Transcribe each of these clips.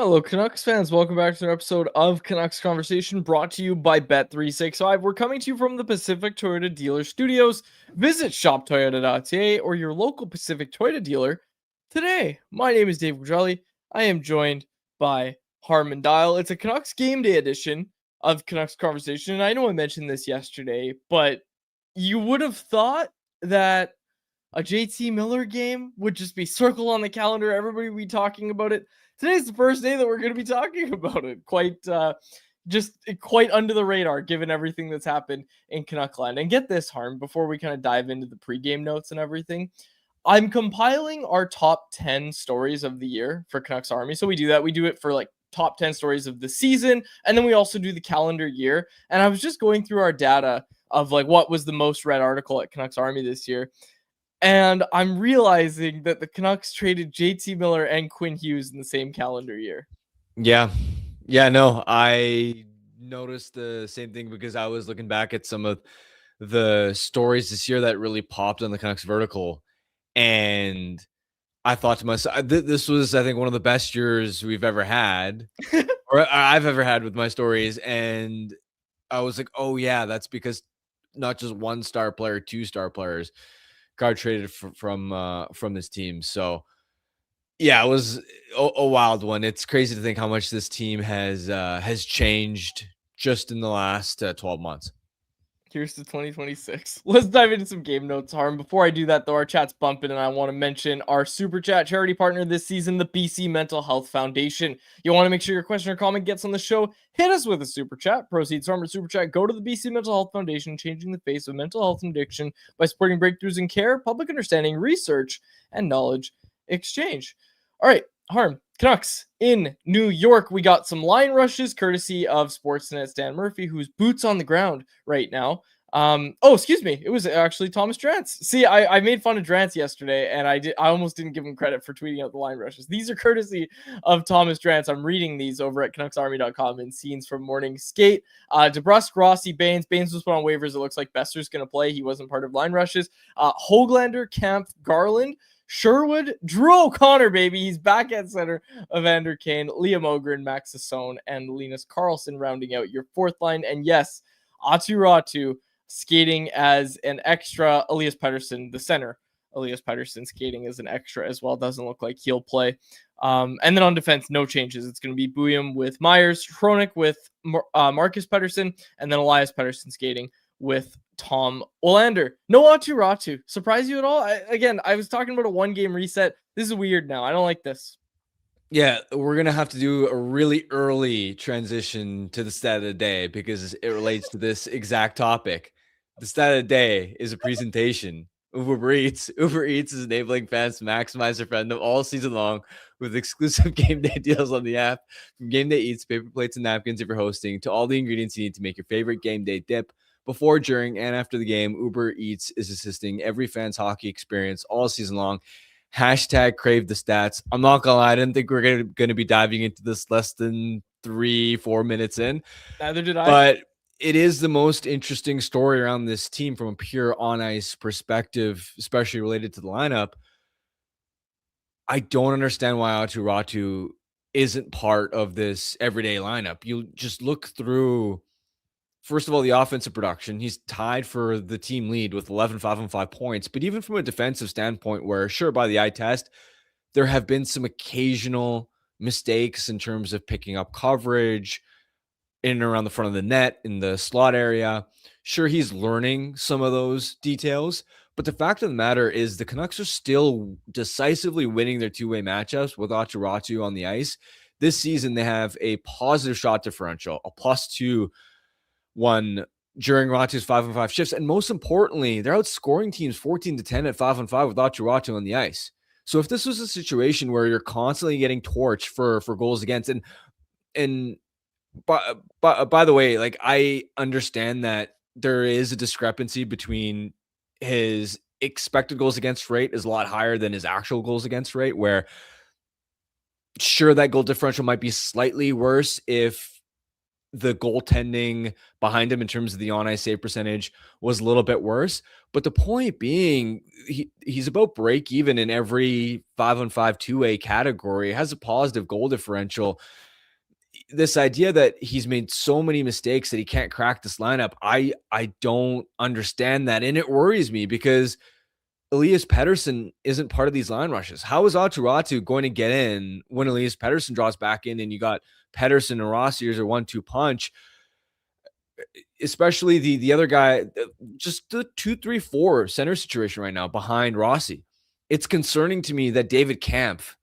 Hello, Canucks fans. Welcome back to an episode of Canucks Conversation brought to you by Bet365. We're coming to you from the Pacific Toyota Dealer Studios. Visit shoptoyota.ca or your local Pacific Toyota dealer today. My name is Dave Quadrelli. I am joined by Harmon Dial. It's a Canucks game day edition of Canucks Conversation. And I know I mentioned this yesterday, but you would have thought that a JT Miller game would just be circled on the calendar. Everybody would be talking about it. Today's the first day that we're going to be talking about it. Quite under the radar, given everything that's happened in Canuckland. And get this, Harm, before we kind of dive into the pregame notes and everything, I'm compiling our top 10 stories of the year for Canucks Army. So we do that. We do it for like top 10 stories of the season, and then we also do the calendar year. And I was just going through our data of like what was the most read article at Canucks Army this year. And I'm realizing that the Canucks traded JT Miller and Quinn Hughes in the same calendar year. Yeah. No, I noticed the same thing because I was looking back at some of the stories this year that really popped on the Canucks vertical. And I thought to myself, this was, I think, one of the best years we've ever had, or I've ever had with my stories. And I was like, oh, yeah, that's because not just one star player, two star players got traded from this team. So, yeah, it was a wild one. It's crazy to think how much this team has changed just in the last 12 months. Here's to 2026. Let's dive into some game notes, Harm. Before I do that, though, our chat's bumping, and I want to mention our Super Chat charity partner this season, the BC Mental Health Foundation. You want to make sure your question or comment gets on the show? Hit us with a Super Chat. Proceeds from our Super Chat go to the BC Mental Health Foundation, changing the face of mental health and addiction by supporting breakthroughs in care, public understanding, research, and knowledge exchange. All right, Harm. Canucks in New York. We got some line rushes courtesy of Sportsnet's Dan Murphy, who's boots on the ground right now. Excuse me. It was actually Thomas Drance. See, I made fun of Drance yesterday, and I almost didn't give him credit for tweeting out the line rushes. These are courtesy of Thomas Drance. I'm reading these over at CanucksArmy.com in scenes from morning skate. DeBrusk, Rossi, Baines. Baines was put on waivers. It looks like Besser's going to play. He wasn't part of line rushes. Hoglander, Kampf, Garland, Sherwood, Drew O'Connor, baby. He's back at center. Evander Kane, Liam Ogren, Max Sassone, and Linus Karlsson rounding out your fourth line. And yes, Aatu Ratu skating as an extra. Elias Patterson, the center. Elias Patterson skating as an extra as well. Doesn't look like he'll play. And then on defense, no changes. It's going to be Buyam with Myers, Hronik with Marcus Patterson, and then Elias Patterson skating with Tom Olander. No Aatu Ratu. Surprise you at all? I was talking about a one-game reset. This is weird now. I don't like this. Yeah, we're going to have to do a really early transition to the stat of the day because it relates to this exact topic. The stat of the day is a presentation. Uber Eats is enabling fans to maximize their fandom all season long with exclusive game day deals on the app. From game day eats, paper plates, and napkins if you're hosting, to all the ingredients you need to make your favorite game day dip. Before, during, and after the game, Uber Eats is assisting every fan's hockey experience all season long. Hashtag crave the stats. I'm not gonna lie, I didn't think we are going to be diving into this less than 3-4 minutes in. Neither did I. But it is the most interesting story around this team from a pure on-ice perspective, especially related to the lineup. I don't understand why Aatu Ratu isn't part of this everyday lineup. You just look through, first of all, the offensive production. He's tied for the team lead with 11, 5 and 5 points. But even from a defensive standpoint, where sure, by the eye test, there have been some occasional mistakes in terms of picking up coverage in and around the front of the net, in the slot area. Sure, he's learning some of those details. But the fact of the matter is the Canucks are still decisively winning their two-way matchups with Aatu Ratu on the ice. This season, they have a positive shot differential, a +2 one during Ratu's 5 and 5 shifts. And most importantly, they're outscoring teams 14-10 at 5 and 5 with Aatu Ratu on the ice. So if this was a situation where you're constantly getting torched for goals against, and by the way, like, I understand that there is a discrepancy between his expected goals against rate is a lot higher than his actual goals against rate, where sure, that goal differential might be slightly worse if the goaltending behind him in terms of the on-ice save percentage was a little bit worse. But the point being, he's about break even in every 5-on-5 two-way category, has a positive goal differential. This idea that he's made so many mistakes that he can't crack this lineup, I don't understand that. And it worries me because Elias Patterson isn't part of these line rushes. How is Aatu going to get in when Elias Patterson draws back in and you got Patterson and Rossi as a 1-2 punch? Especially the other guy, just the 2-3-4 center situation right now behind Rossi. It's concerning to me that David Kampf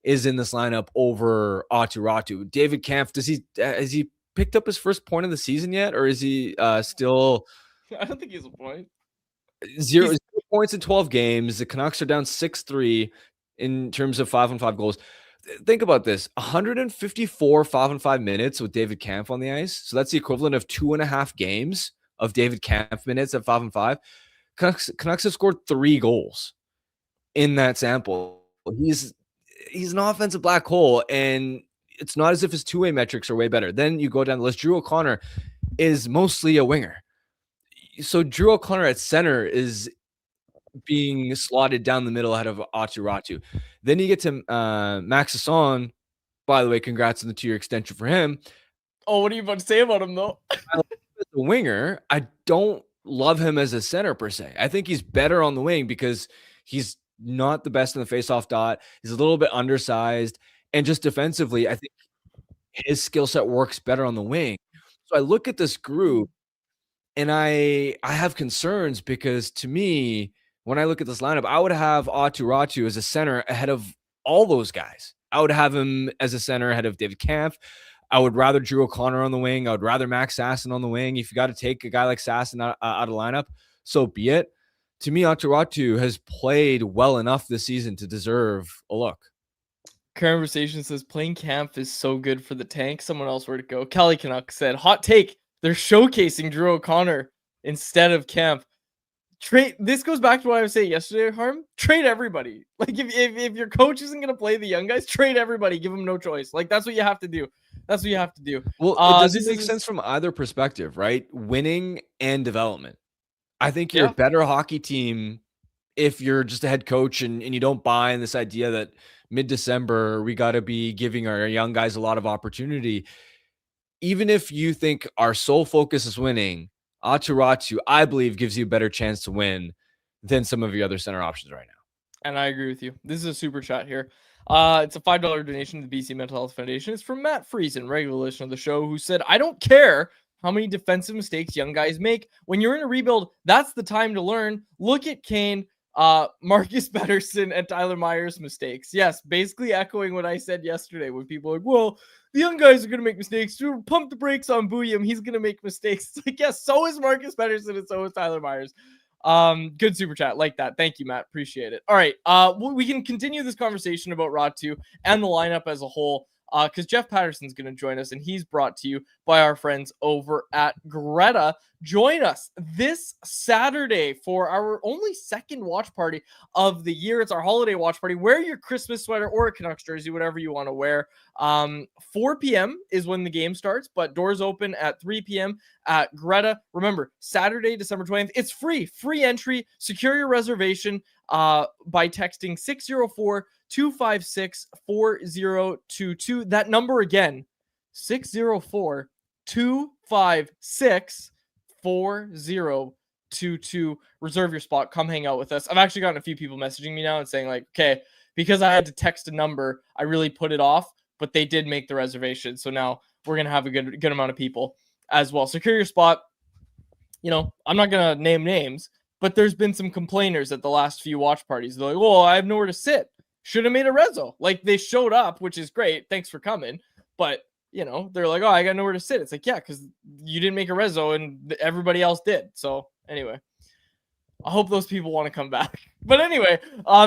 is in this lineup over Aatu. David Kampf, has he picked up his first point of the season yet, or is he still? I don't think he has a point. Zero points in 12 games. The Canucks are down 6-3 in terms of 5-on-5 goals. Think about this: 154 5-on-5 minutes with David Kampf on the ice. So that's the equivalent of 2.5 games of David Kampf minutes at 5-on-5. Canucks have scored 3 goals in that sample. He's an offensive black hole, and it's not as if his two-way metrics are way better. Then you go down the list. Drew O'Connor is mostly a winger. So Drew O'Connor at center is being slotted down the middle ahead of Aatu. Then you get to Max Sasson. By the way, congrats on the 2-year extension for him. Oh, what are you about to say about him, though? As a winger, I don't love him as a center per se. I think he's better on the wing because he's not the best in the faceoff dot. He's a little bit undersized. And just defensively, I think his skill set works better on the wing. So I look at this group and I have concerns because to me, when I look at this lineup, I would have Aatu as a center ahead of all those guys. I would have him as a center ahead of David Kampf. I would rather Drew O'Connor on the wing. I would rather Max Sasson on the wing. If you got to take a guy like Sasson out of lineup, so be it. To me, Aatu has played well enough this season to deserve a look. Conversation says playing Kampf is so good for the tank. Someone else where to go. Kelly Canuck said, hot take. They're showcasing Drew O'Connor instead of Kampf. Trade. This goes back to what I was saying yesterday, Harm. Trade everybody. Like if your coach isn't going to play the young guys, trade everybody. Give them no choice. Like that's what you have to do. That's what you have to do. Well, it doesn't make sense from either perspective, right? Winning and development. I think you're a better hockey team if you're just a head coach and you don't buy in this idea that mid-December we got to be giving our young guys a lot of opportunity. Even if you think our sole focus is winning, Aatu, I believe, gives you a better chance to win than some of your other center options right now. And I agree with you. This is a super chat here. It's a $5 donation to the BC Mental Health Foundation. It's from Matt Friesen, regular listener of the show, who said, I don't care how many defensive mistakes young guys make. When you're in a rebuild, that's the time to learn. Look at Kane, Marcus Patterson, and Tyler Myers' mistakes. Yes, basically echoing what I said yesterday when people are like, well, the young guys are going to make mistakes. Pump the brakes on Booyam. He's going to make mistakes. It's like, yes, so is Marcus Patterson and so is Tyler Myers. Good super chat. Like that. Thank you, Matt. Appreciate it. All right. We can continue this conversation about Raty and the lineup as a whole. Because Jeff Patterson's going to join us, and he's brought to you by our friends over at Greta. Join us this Saturday for our only second watch party of the year. It's our holiday watch party. Wear your Christmas sweater or a Canucks jersey, whatever you want to wear. 4 p.m. is when the game starts, but doors open at 3 p.m. at Greta. Remember, Saturday, December 20th. It's free entry. Secure your reservation by texting 604-256-4022. That number again, 604-256-4022. Reserve your spot. Come hang out with us. I've actually gotten a few people messaging me now and saying like, okay, because I had to text a number, I really put it off, but they did make the reservation. So now we're going to have a good amount of people as well. Secure your spot. You know, I'm not going to name names, but there's been some complainers at the last few watch parties. They're like, well, I have nowhere to sit. Should have made a rezo. Like, they showed up, which is great. Thanks for coming. But, you know, they're like, oh, I got nowhere to sit. It's like, yeah, because you didn't make a rezo and everybody else did. So anyway, I hope those people want to come back. But anyway,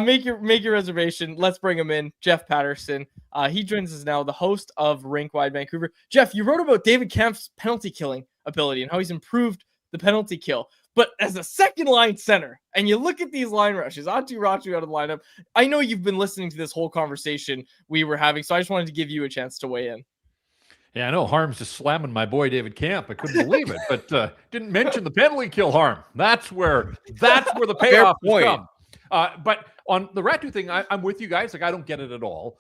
make your reservation. Let's bring him in. Jeff Patterson. He joins us now, the host of Rink Wide Vancouver. Jeff, you wrote about David Kampf's penalty killing ability and how he's improved the penalty kill. But as a second line center, and you look at these line rushes, Raty out of the lineup. I know you've been listening to this whole conversation we were having, so I just wanted to give you a chance to weigh in. Yeah, I know Harm's just slamming my boy David Kampf. I couldn't believe it, but didn't mention the penalty kill, Harm. That's where the payoff has point. come. But on the Raty thing, I'm with you guys. Like, I don't get it at all.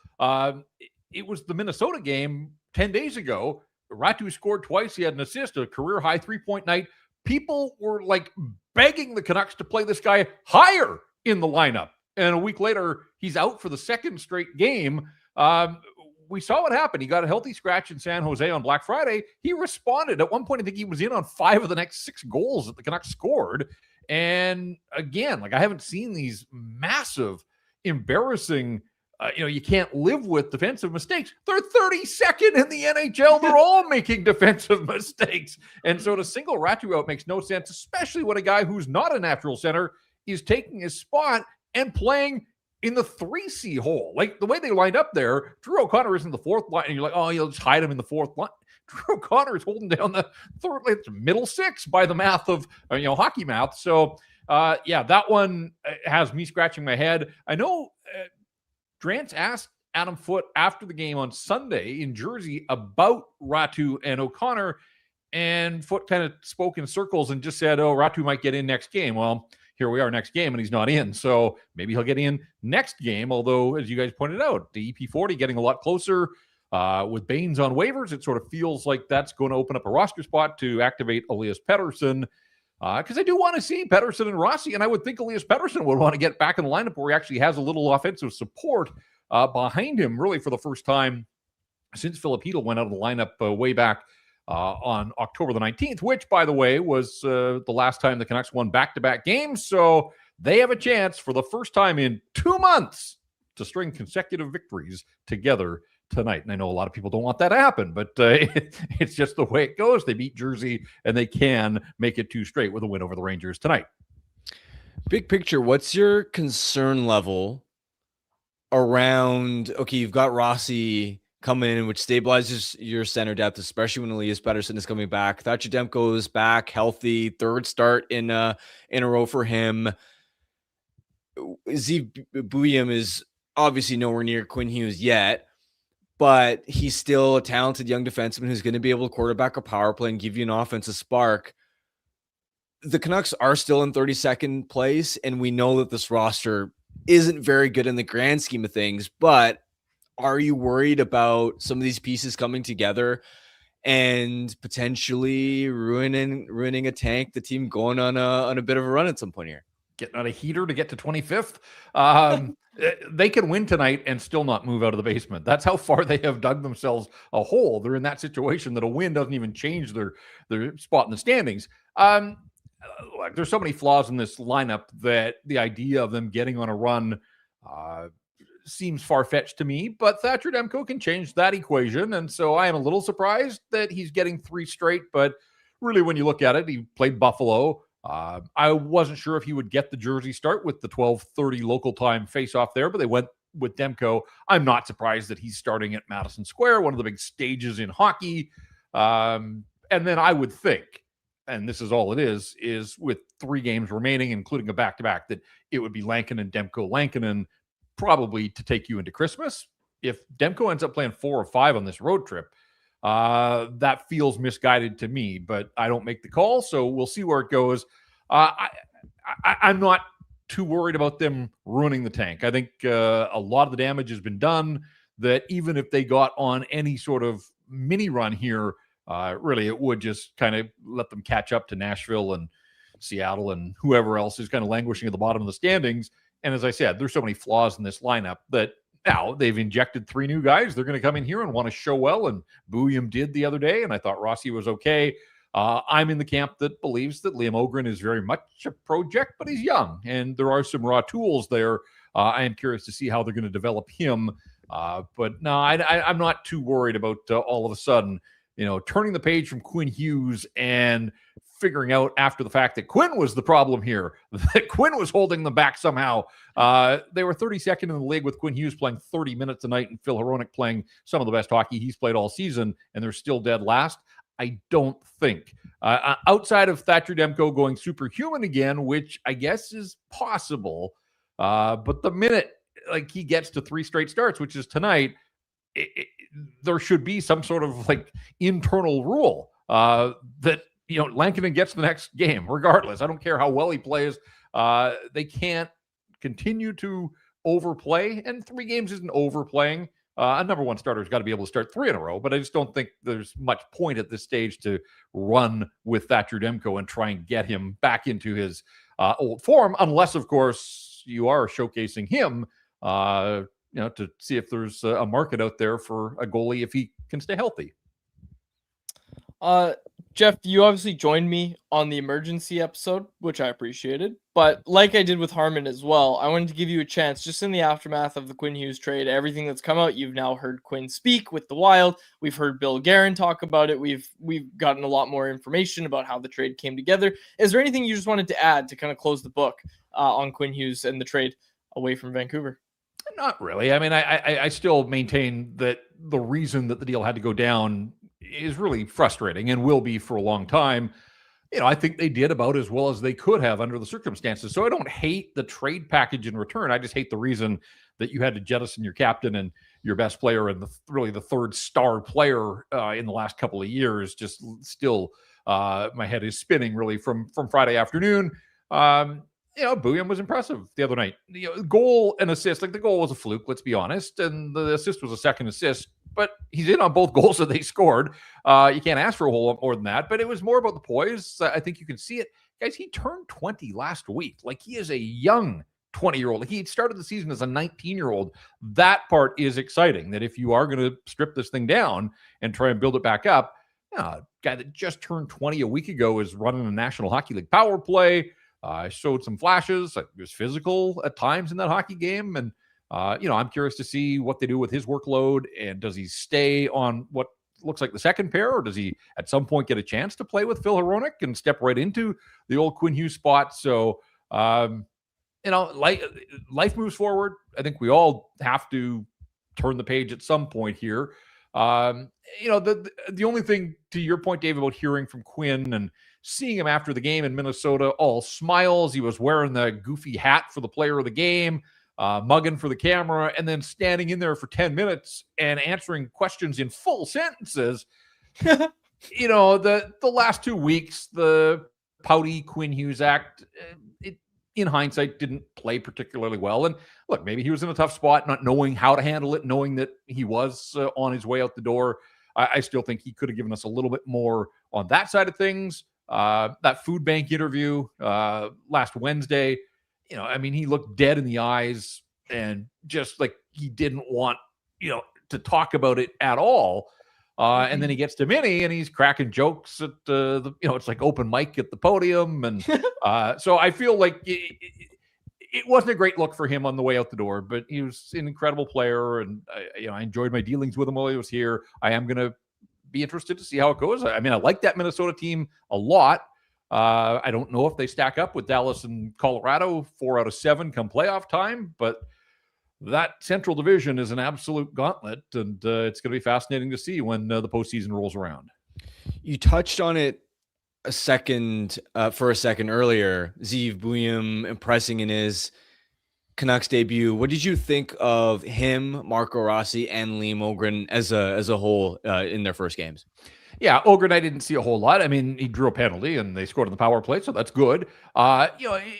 It was the Minnesota game 10 days ago. Raty scored twice. He had an assist, a career high 3-point night. People were like begging the Canucks to play this guy higher in the lineup. And a week later, he's out for the second straight game. We saw what happened. He got a healthy scratch in San Jose on Black Friday. He responded. At one point, I think he was in on 5 of the next 6 goals that the Canucks scored. And again, like, I haven't seen these massive, embarrassing, you can't live with defensive mistakes. They're 32nd in the NHL. They're all making defensive mistakes. And so to single Raty out makes no sense, especially when a guy who's not a natural center is taking his spot and playing in the 3C hole. Like, the way they lined up there, Drew O'Connor is in the 4th line, and you're like, oh, you'll just hide him in the 4th line. Drew O'Connor is holding down the 3rd, it's middle 6 by the math of, hockey math. So, that one has me scratching my head. I know Drance asked Adam Foote after the game on Sunday in Jersey about Raty and O'Connor, and Foote kind of spoke in circles and just said, oh, Raty might get in next game. Well, here we are next game, and he's not in. So maybe he'll get in next game. Although, as you guys pointed out, the EP40 getting a lot closer with Baines on waivers. It sort of feels like that's going to open up a roster spot to activate Elias Patterson. Because I do want to see Patterson and Rossi, and I would think Elias Patterson would want to get back in the lineup where he actually has a little offensive support behind him, really for the first time since Philip Hedl went out of the lineup way back on October the 19th, which, by the way, was the last time the Canucks won back-to-back games. So they have a chance for the first time in 2 months to string consecutive victories together tonight. And I know a lot of people don't want that to happen, but it's just the way it goes. They beat Jersey, and they can make it 2 straight with a win over the Rangers tonight. Big picture, what's your concern level around, okay, you've got Rossi coming in, which stabilizes your center depth, especially when Elias Patterson is coming back. Thatcher Demko is back, healthy, 3rd start in a row for him. Zeev Buium is obviously nowhere near Quinn Hughes yet, but he's still a talented young defenseman who's going to be able to quarterback a power play and give you an offensive spark. The Canucks are still in 32nd place, and we know that this roster isn't very good in the grand scheme of things, but are you worried about some of these pieces coming together and potentially ruining a tank, the team going on a bit of a run at some point here? Getting on a heater to get to 25th. They can win tonight and still not move out of the basement. That's how far they have dug themselves a hole. They're in that situation that a win doesn't even change their spot in the standings. There's so many flaws in this lineup that the idea of them getting on a run seems far-fetched to me, but Thatcher Demko can change that equation. And so I am a little surprised that he's getting 3 straight, but really when you look at it, he played Buffalo. I wasn't sure if he would get the Jersey start with the 12:30 local time face-off there, but they went with Demko. I'm not surprised that he's starting at Madison Square, one of the big stages in hockey. And then I would think, and this is all it is with 3 games remaining, including a back-to-back, that it would be Lankinen, Demko, Lankinen, probably to take you into Christmas. If Demko ends up playing 4 or 5 on this road trip, that feels misguided to me, but I don't make the call, so we'll see where it goes. I'm not too worried about them ruining the tank. I think a lot of the damage has been done, that even if they got on any sort of mini run here, really it would just kind of let them catch up to Nashville and Seattle and whoever else is kind of languishing at the bottom of the standings. And as I said, there's so many flaws in this lineup that now they've injected 3 new guys. They're going to come in here and want to show well, and Buium did the other day, and I thought Rossi was okay. I'm in the camp that believes that Liam Ogren is very much a project, but he's young, and there are some raw tools there. I am curious to see how they're going to develop him. But no, I'm not too worried about all of a sudden, turning the page from Quinn Hughes and figuring out after the fact that Quinn was the problem here, that Quinn was holding them back somehow. They were 32nd in the league with Quinn Hughes playing 30 minutes a night and Phil Hronek playing some of the best hockey he's played all season, and they're still dead last. I don't think. Outside of Thatcher Demko going superhuman again, which I guess is possible, but the minute he gets to 3 straight starts, which is tonight, there should be some sort of like internal rule that, Lankinen gets the next game regardless. I don't care how well he plays. They can't continue to overplay, and 3 games isn't overplaying. A number one starter's got to be able to start 3 in a row, but I just don't think there's much point at this stage to run with Thatcher Demko and try and get him back into his old form, unless, of course, you are showcasing him, to see if there's a market out there for a goalie if he can stay healthy. Jeff, you obviously joined me on the emergency episode, which I appreciated. But like I did with Harmon as well, I wanted to give you a chance just in the aftermath of the Quinn Hughes trade, everything that's come out. You've now heard Quinn speak with the Wild. We've heard Bill Guerin talk about it. We've gotten a lot more information about how the trade came together. Is there anything you just wanted to add to kind of close the book on Quinn Hughes and the trade away from Vancouver? Not really. I mean, I still maintain that the reason that the deal had to go down is really frustrating and will be for a long time. I think they did about as well as they could have under the circumstances. So I don't hate the trade package in return. I just hate the reason that you had to jettison your captain and your best player and really the third star player in the last couple of years. Just still, my head is spinning really from Friday afternoon. Bouillon was impressive the other night. Goal and assist, like the goal was a fluke, let's be honest, and the assist was a second assist, but he's in on both goals that they scored. You can't ask for a whole lot more than that, but it was more about the poise. I think you can see it. Guys, he turned 20 last week. Like, he is a young 20-year-old. Like, he started the season as a 19-year-old. That part is exciting, that if you are going to strip this thing down and try and build it back up, a guy that just turned 20 a week ago is running a National Hockey League power play. Showed some flashes. He was physical at times in that hockey game. And, I'm curious to see what they do with his workload. And does he stay on what looks like the second pair, or does he at some point get a chance to play with Phil Hronek and step right into the old Quinn Hughes spot? So, life moves forward. I think we all have to turn the page at some point here. The only thing, to your point, Dave, about hearing from Quinn and seeing him after the game in Minnesota, all smiles. He was wearing the goofy hat for the player of the game, mugging for the camera, and then standing in there for 10 minutes and answering questions in full sentences. The last 2 weeks, the pouty Quinn Hughes act, in hindsight, didn't play particularly well. And look, maybe he was in a tough spot, not knowing how to handle it, knowing that he was on his way out the door. I still think he could have given us a little bit more on that side of things. That food bank interview last Wednesday, he looked dead in the eyes and just like he didn't want, to talk about it at all. And then he gets to Minnie and he's cracking jokes at it's like open mic at the podium. And so I feel like it wasn't a great look for him on the way out the door, but he was an incredible player. And I enjoyed my dealings with him while he was here. I am going to be interested to see how it goes. I like that Minnesota team a lot. I don't know if they stack up with Dallas and Colorado 4 out of 7 come playoff time, but that Central Division is an absolute gauntlet, and it's going to be fascinating to see when the postseason rolls around. You touched on it for a second earlier. Zeev Bouillon impressing in his Canucks debut. What did you think of him, Marco Rossi, and Liam Ogren as a whole in their first games? Yeah, Ogren, I didn't see a whole lot. He drew a penalty and they scored on the power play, so that's good.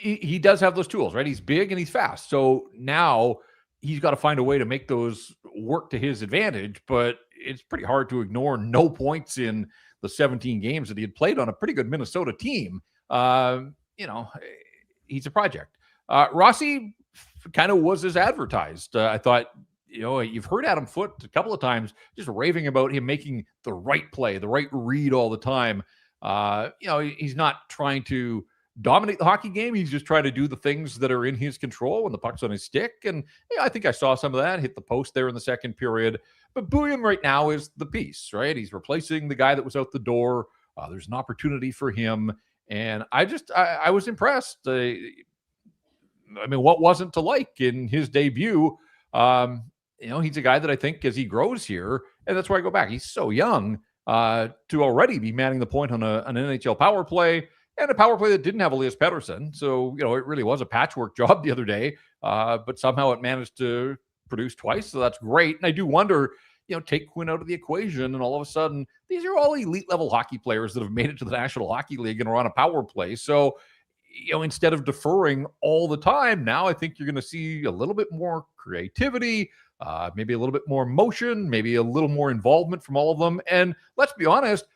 He does have those tools, right? He's big and he's fast. So now he's got to find a way to make those work to his advantage, but it's pretty hard to ignore no points in the 17 games that he had played on a pretty good Minnesota team. He's a project. Rossi kind of was as advertised. I thought, you've heard Adam Foote a couple of times just raving about him making the right play, the right read all the time. He's not trying to dominate the hockey game. He's just trying to do the things that are in his control when the puck's on his stick. And I think I saw some of that, hit the post there in the second period. But Bouillon right now is the piece, right? He's replacing the guy that was out the door. There's an opportunity for him. And I was impressed. What wasn't to like in his debut? He's a guy that I think as he grows here, and that's why I go back. He's so young to already be manning the point on an NHL power play, and a power play that didn't have Elias Pettersson. So, it really was a patchwork job the other day, but somehow it managed to produce twice. So that's great. And I do wonder, take Quinn out of the equation, and all of a sudden, these are all elite level hockey players that have made it to the National Hockey League and are on a power play. So, instead of deferring all the time, now I think you're going to see a little bit more creativity, maybe a little bit more motion, maybe a little more involvement from all of them. And let's be honest,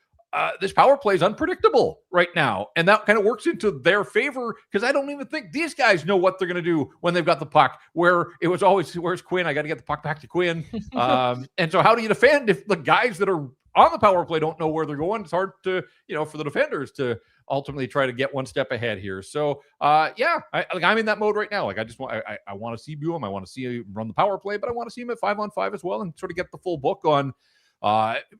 this power play is unpredictable right now. And that kind of works into their favor because I don't even think these guys know what they're going to do when they've got the puck, where it was always, where's Quinn? I got to get the puck back to Quinn. And so how do you defend if the guys that are on the power play don't know where they're going? It's hard to, for the defenders to ultimately try to get one step ahead here. So, I'm in that mode right now. Like, I want to see Buum. I want to see him run the power play, but I want to see him at 5-on-5 as well and sort of get the full book on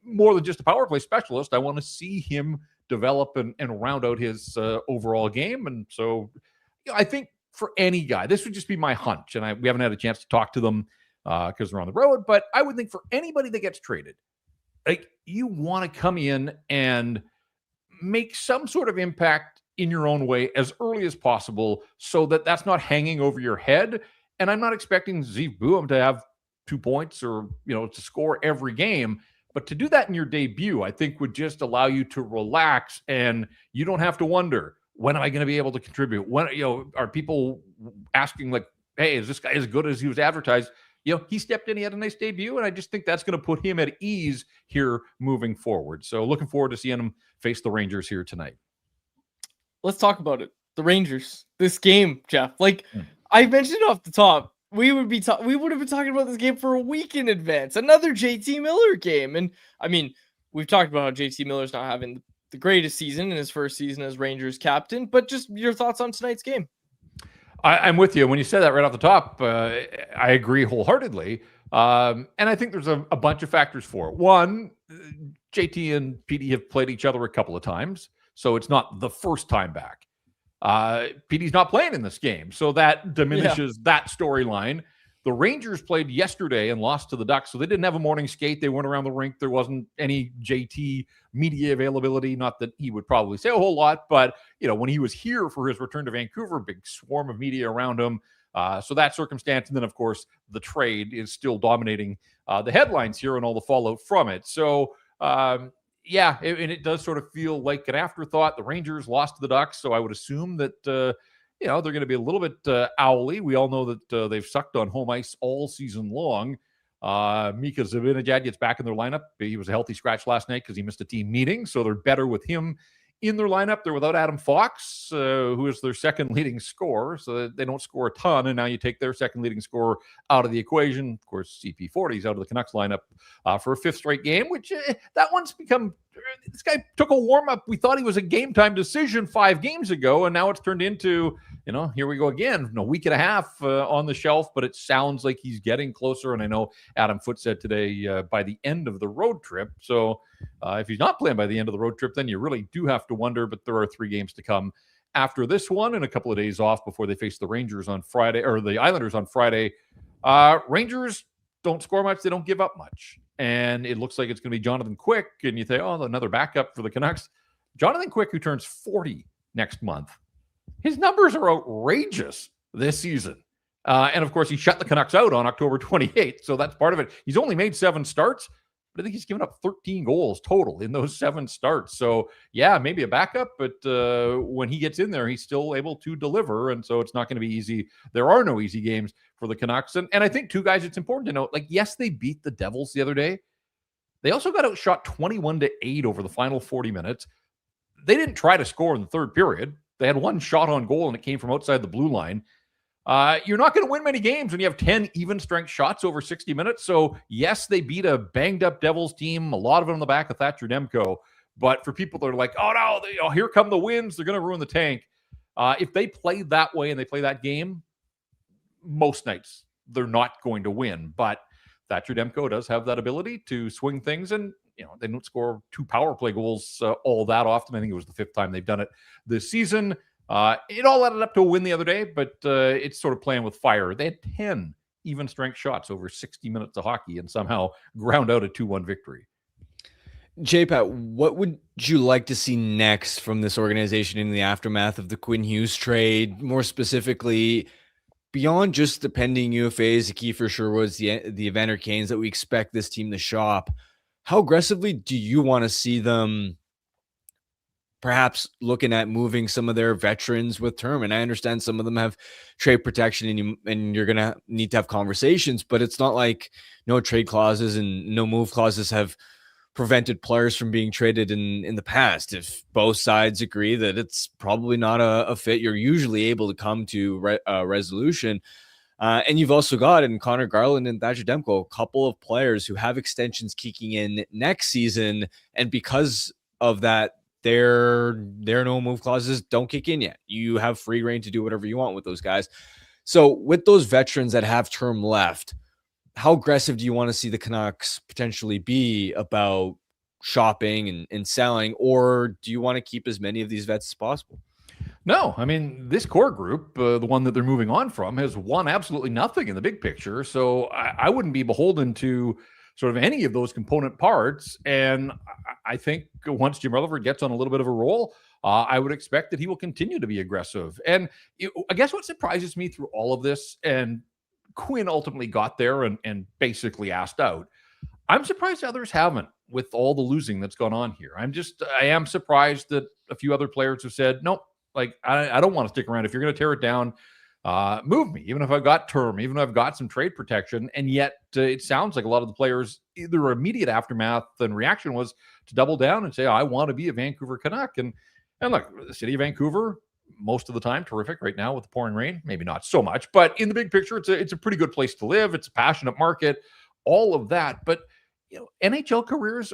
more than just a power play specialist. I want to see him develop and round out his overall game. And so I think for any guy, this would just be my hunch. And we haven't had a chance to talk to them because they're on the road, but I would think for anybody that gets traded, like, you want to come in and make some sort of impact in your own way as early as possible so that that's not hanging over your head. And I'm not expecting Zeev Buum to have 2 points or, to score every game. But to do that in your debut, I think would just allow you to relax, and you don't have to wonder, when am I going to be able to contribute? When, are people asking like, hey, is this guy as good as he was advertised? He stepped in, he had a nice debut, and I just think that's going to put him at ease here moving forward. So looking forward to seeing him face the Rangers here tonight. Let's talk about it. The Rangers, this game, Jeff. Like I mentioned off the top, we would have been talking about this game for a week in advance. Another JT Miller game. And I mean, we've talked about how JT Miller's not having the greatest season in his first season as Rangers captain, but just your thoughts on tonight's game. I'm with you. When you said that right off the top, I agree wholeheartedly. And I think there's a bunch of factors for it. One, JT and PD have played each other a couple of times, so it's not the first time back. PD's not playing in this game, so that diminishes that storyline. The Rangers played yesterday and lost to the Ducks, so they didn't have a morning skate. They weren't around the rink. There wasn't any JT media availability. Not that he would probably say a whole lot, but when he was here for his return to Vancouver, big swarm of media around him. So that circumstance, and then of course the trade is still dominating the headlines here and all the fallout from it. So and it does sort of feel like an afterthought. The Rangers lost to the Ducks, so I would assume that they're going to be a little bit owly. We all know that they've sucked on home ice all season long. Mika Zibanejad gets back in their lineup. He was a healthy scratch last night because he missed a team meeting, so they're better with him in their lineup. They're without Adam Fox, who is their second leading scorer, so they don't score a ton, and now you take their second leading scorer out of the equation. Of course, CP40 is out of the Canucks lineup for a fifth straight game, which that one's become – this guy took a warm-up. We thought he was a game-time decision 5 games ago, and now it's turned into, here we go again, a week and a half on the shelf, but it sounds like he's getting closer, and I know Adam Foote said today by the end of the road trip, so if he's not playing by the end of the road trip, then you really do have to wonder, but there are 3 games to come after this one and a couple of days off before they face the Rangers on Friday, or the Islanders on Friday. Rangers don't score much. They don't give up much. And it looks like it's going to be Jonathan Quick. And you think, oh, another backup for the Canucks. Jonathan Quick, who turns 40 next month. His numbers are outrageous this season. And of course, he shut the Canucks out on October 28th. So that's part of it. He's only made 7 starts, but I think he's given up 13 goals total in those 7 starts. So yeah, maybe a backup, but when he gets in there, he's still able to deliver. And so it's not going to be easy. There are no easy games for the Canucks. And I think, 2 guys, it's important to note, like, yes, they beat the Devils the other day. They also got outshot 21-8 over the final 40 minutes. They didn't try to score in the third period. They had 1 shot on goal, and it came from outside the blue line. You're not going to win many games when you have 10 even strength shots over 60 minutes. So yes, they beat a banged up Devils team, a lot of it on the back of Thatcher Demko. But for people that are like, oh no, here come the wins, they're going to ruin the tank. If they play that way and they play that game, most nights they're not going to win. But Thatcher Demko does have that ability to swing things, and they don't score 2 power play goals all that often. I think it was the 5th time they've done it this season. It all added up to a win the other day, but it's sort of playing with fire. They had 10 even strength shots over 60 minutes of hockey and somehow ground out a 2-1 victory. J-Pat, what would you like to see next from this organization in the aftermath of the Quinn Hughes trade? More specifically, beyond just the pending UFAs, the Kiefer Sherwoods, the Evander Kanes that we expect this team to shop, how aggressively do you want to see them perhaps looking at moving some of their veterans with term? And I understand some of them have trade protection and you're going to need to have conversations, but it's not like no trade clauses and no move clauses have prevented players from being traded in the past. If both sides agree that it's probably not a fit, you're usually able to come to a resolution. And you've also got in Connor Garland and Thatcher Demko, a couple of players who have extensions kicking in next season. And because of that, their no move clauses don't kick in yet. You have free reign to do whatever you want with those guys. So with those veterans that have term left, how aggressive do you want to see the Canucks potentially be about shopping and selling, or do you want to keep as many of these vets as possible? No, I mean, this core group, the one that they're moving on from, has won absolutely nothing in the big picture. So I wouldn't be beholden to sort of any of those component parts. And I think once Jim Rutherford gets on a little bit of a roll, I would expect that he will continue to be aggressive. And I guess what surprises me through all of this, and Quinn ultimately got there and basically asked out, I'm surprised others haven't with all the losing that's gone on here. I am surprised that a few other players have said, nope, like I don't want to stick around. If you're going to tear it down, move me, even if I've got term, even if I've got some trade protection. And yet it sounds like a lot of the players, either immediate aftermath and reaction was to double down and say, I want to be a Vancouver Canuck. And look, the city of Vancouver, most of the time, terrific right now with the pouring rain, maybe not so much, but in the big picture, it's a pretty good place to live. It's a passionate market, all of that. But NHL careers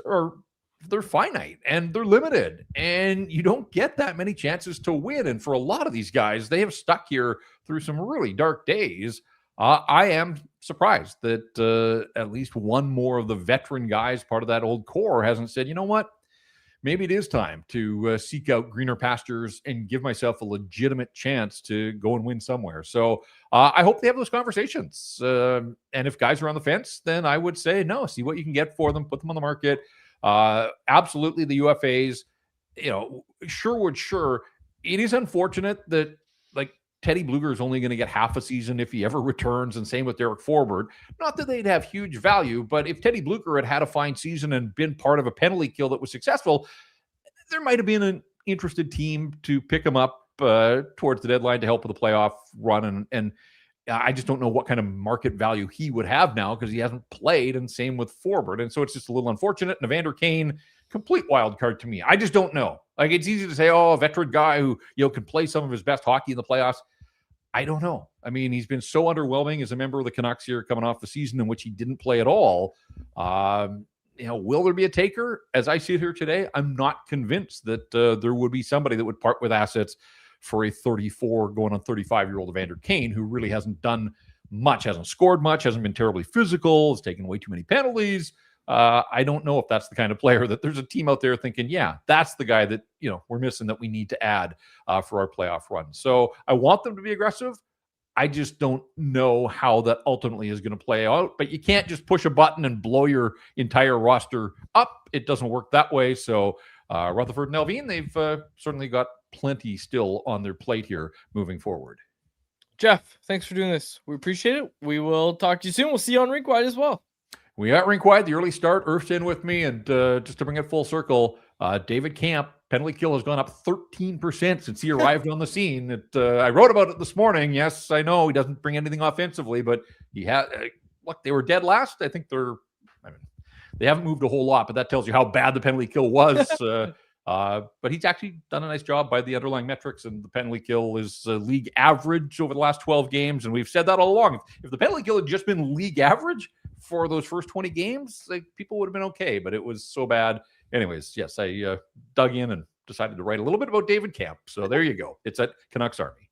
they're finite and they're limited, and you don't get that many chances to win. And for a lot of these guys, they have stuck here through some really dark days. I am surprised that at least one more of the veteran guys, part of that old core, hasn't said, you know what, maybe it is time to seek out greener pastures and give myself a legitimate chance to go and win somewhere. So I hope they have those conversations. And if guys are on the fence, then I would say, no, see what you can get for them, put them on the market. Absolutely the UFAs, Sherwood, sure. It is unfortunate that like Teddy Bluger is only going to get half a season if he ever returns, and same with Derek Forbort. Not that they'd have huge value, but if Teddy Bluger had a fine season and been part of a penalty kill that was successful, there might have been an interested team to pick him up towards the deadline to help with the playoff run. And I just don't know what kind of market value he would have now because he hasn't played, and same with Forbort. And so it's just a little unfortunate. And Evander Kane, complete wild card to me. I just don't know. Like, it's easy to say, oh, a veteran guy who, can play some of his best hockey in the playoffs. I don't know. I mean, he's been so underwhelming as a member of the Canucks here coming off the season in which he didn't play at all. Will there be a taker? As I see it here today, I'm not convinced that there would be somebody that would part with assets for a 34 going on 35-year-old Evander Kane, who really hasn't done much, hasn't scored much, hasn't been terribly physical, has taken way too many penalties. I don't know if that's the kind of player that there's a team out there thinking, yeah, that's the guy that, we're missing that we need to add for our playoff run. So I want them to be aggressive. I just don't know how that ultimately is going to play out. But you can't just push a button and blow your entire roster up. It doesn't work that way. So Rutherford and Alvin, they've certainly got plenty still on their plate here moving forward. Jeff, thanks for doing this. We appreciate it. We will talk to you soon. We'll see you on Rink Wide as well. We got Rink Wide, the early start. Earth's in with me. And just to bring it full circle, David Kampf, penalty kill has gone up 13% since he arrived on the scene. I wrote about it this morning. Yes, I know he doesn't bring anything offensively, but he had, look, they were dead last. I think they haven't moved a whole lot, but that tells you how bad the penalty kill was. But he's actually done a nice job by the underlying metrics, and the penalty kill is league average over the last 12 games. And we've said that all along. If the penalty kill had just been league average for those first 20 games, people would have been okay, but it was so bad. Anyways, yes, I dug in and decided to write a little bit about David Kampf. So there you go. It's at Canucks Army.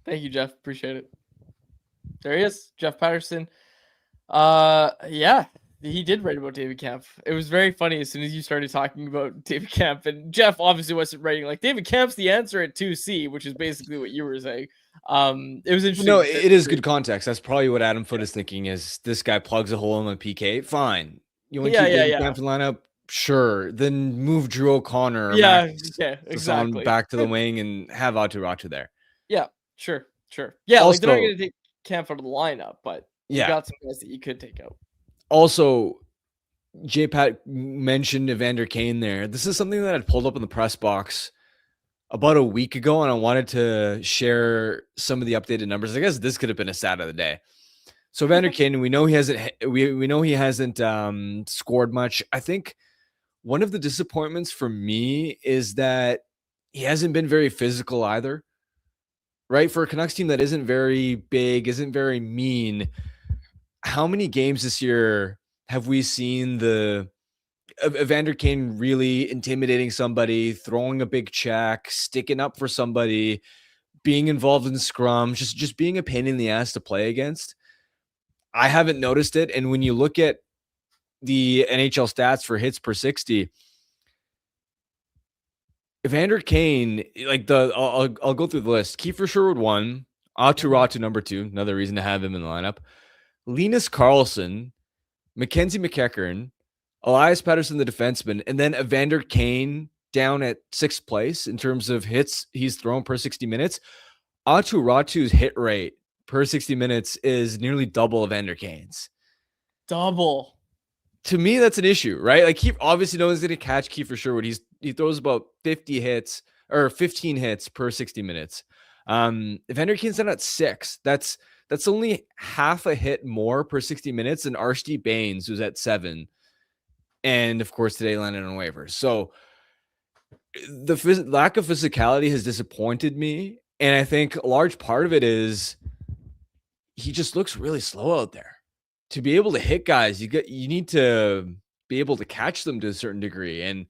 Thank you, Jeff. Appreciate it. There he is, Jeff Patterson. Yeah, he did write about David Kampf. It was very funny as soon as you started talking about David Kampf, and Jeff obviously wasn't writing like David Kampf's the answer at 2C, which is basically what you were saying. It was interesting. No, it is good context. That's probably what Adam Foote is thinking is this guy plugs a hole in the PK. Fine. You want to keep David Kampf in the lineup? Sure. Then move Drew O'Connor. Exactly. Back to the wing and have Ratu there. Yeah, sure. Yeah, also, they're not going to take Kampf out of the lineup, but you got some guys that you could take out. Also, J-Pat mentioned Evander Kane there. This is something that I'd pulled up in the press box about a week ago, and I wanted to share some of the updated numbers. I guess this could have been a stat of the day. So Evander Kane, we know he hasn't scored much. I think one of the disappointments for me is that he hasn't been very physical either. Right? For a Canucks team that isn't very big, isn't very mean, how many games this year have we seen the Evander Kane really intimidating somebody, throwing a big check, sticking up for somebody, being involved in scrums, just being a pain in the ass to play against? I haven't noticed it. And when you look at the NHL stats for hits per 60, Evander Kane, like I'll go through the list. Kiefer Sherwood 1, Aatu Raty number 2, another reason to have him in the lineup. Linus Karlsson, Mackenzie McEachern, Elias Patterson, the defenseman, and then Evander Kane down at 6th place in terms of hits he's thrown per 60 minutes. Aatu Raty's hit rate per 60 minutes is nearly double Evander Kane's. Double. To me, that's an issue, right? Like, he obviously knows going to catch Kiefer Sherwood. He throws about 15 hits per 60 minutes. Evander Kane's down at 6. That's only half a hit more per 60 minutes than Archie Baines, who's at 7. And of course, today landed on waivers. So the lack of physicality has disappointed me. And I think a large part of it is he just looks really slow out there. To be able to hit guys, you need to be able to catch them to a certain degree. And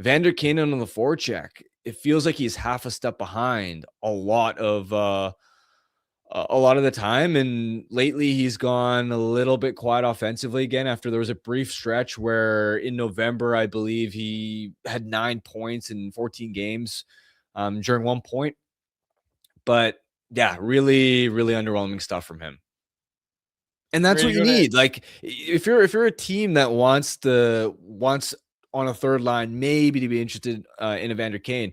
Evander Kane on the forecheck, it feels like he's half a step behind a lot of the time. And lately he's gone a little bit quiet offensively again, after there was a brief stretch where in November, I believe he had 9 points in 14 games during one point. But yeah, really, really underwhelming stuff from him. And that's what you need. Like, if you're a team that wants on a third line, maybe to be interested in Evander Kane,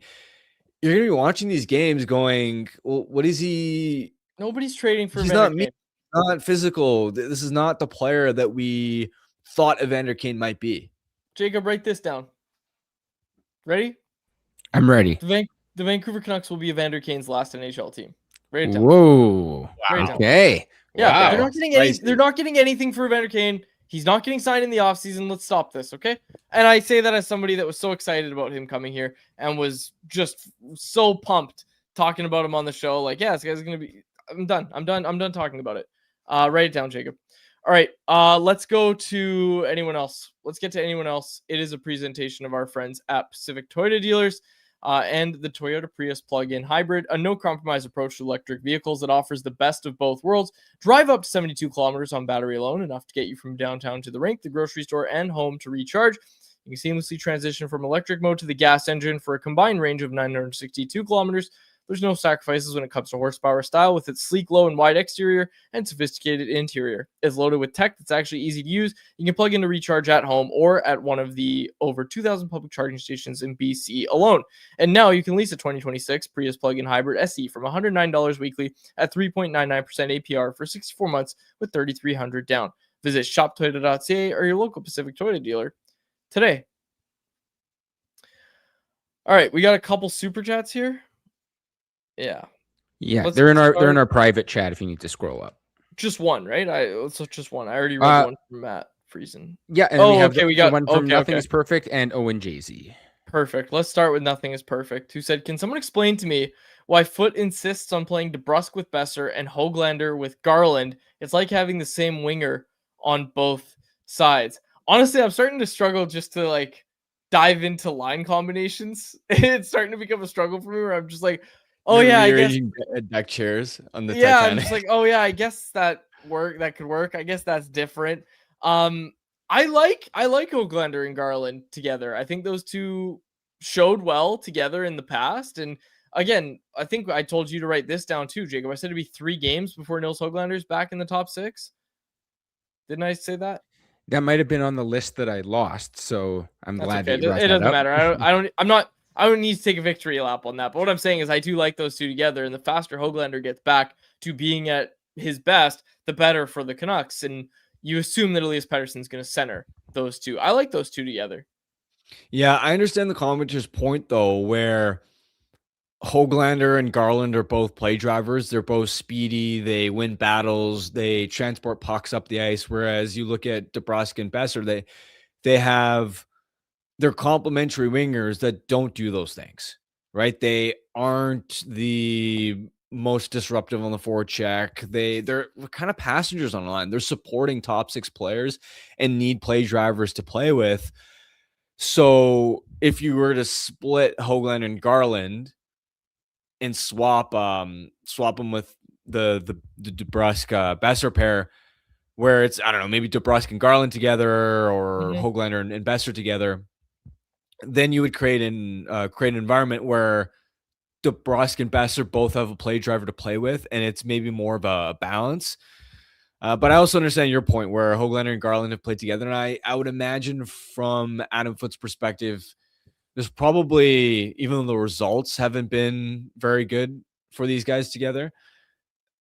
you're going to be watching these games going, well, what is he? Nobody's trading for He's Evander Kane. Not physical. This is not the player that we thought Evander Kane might be. Jacob, write this down. Ready? I'm ready. The Vancouver Canucks will be Evander Kane's last NHL team. Write it down. Whoa. Wow. Okay. Yeah, wow. They're not getting anything for Evander Kane. He's not getting signed in the offseason. Let's stop this, okay? And I say that as somebody that was so excited about him coming here and was just so pumped talking about him on the show. Like, yeah, this guy's going to be... I'm done talking about it. Write it down, Jacob. All right, let's go to anyone else. Let's get to anyone else. It is a presentation of our friends at Pacific Toyota Dealers. And the Toyota Prius plug-in hybrid, a no-compromise approach to electric vehicles that offers the best of both worlds. Drive up to 72 kilometers on battery alone, enough to get you from downtown to the rink, the grocery store, and home to recharge. You can seamlessly transition from electric mode to the gas engine for a combined range of 962 kilometers. There's no sacrifices when it comes to horsepower style with its sleek, low, and wide exterior and sophisticated interior. It's loaded with tech that's actually easy to use. You can plug in to recharge at home or at one of the over 2,000 public charging stations in BC alone. And now you can lease a 2026 Prius plug-in hybrid SE from $109 weekly at 3.99% APR for 64 months with $3,300 down. Visit shoptoyota.ca or your local Pacific Toyota dealer today. All right, we got a couple super chats here. Yeah. They're in our private chat if you need to scroll up. Just one, right? Just one. I already read one from Matt Friesen. Yeah, and we got one from Nothing is Perfect and Owen Jay-Z. Perfect. Let's start with Nothing is Perfect, who said, can someone explain to me why Foote insists on playing DeBrusk with Besser and Höglander with Garland? It's like having the same winger on both sides. Honestly, I'm starting to struggle just to dive into line combinations. It's starting to become a struggle for me where I'm just like, I guess deck chairs on the Titanic. I'm just like, I guess that could work. I guess that's different. I like Höglander and Garland together. I think those two showed well together in the past. And again, I think I told you to write this down too, Jacob. I said it'd be 3 games before Nils Höglander's back in the top 6. Didn't I say that? That might have been on the list that I lost. So I'm glad that you brought it that doesn't up. matter. I don't need to take a victory lap on that. But what I'm saying is I do like those two together. And the faster Höglander gets back to being at his best, the better for the Canucks. And you assume that Elias Patterson's going to center those two. I like those two together. Yeah, I understand the commenter's point though, where Höglander and Garland are both play drivers. They're both speedy. They win battles. They transport pucks up the ice. Whereas you look at DeBrusk and Besser, they're complementary wingers that don't do those things, right? They aren't the most disruptive on the forecheck. They're kind of passengers on the line. They're supporting top 6 players and need play drivers to play with. So if you were to split Höglander and Garland and swap them with the DeBrusk Besser pair, where it's, I don't know, maybe DeBrusk and Garland together or Höglander and Besser together, then you would create an environment where DeBrusk and Besser both have a play driver to play with, and it's maybe more of a balance. But I also understand your point where Höglander and Garland have played together, and I would imagine from Adam Foote's perspective, there's probably, even though the results haven't been very good for these guys together,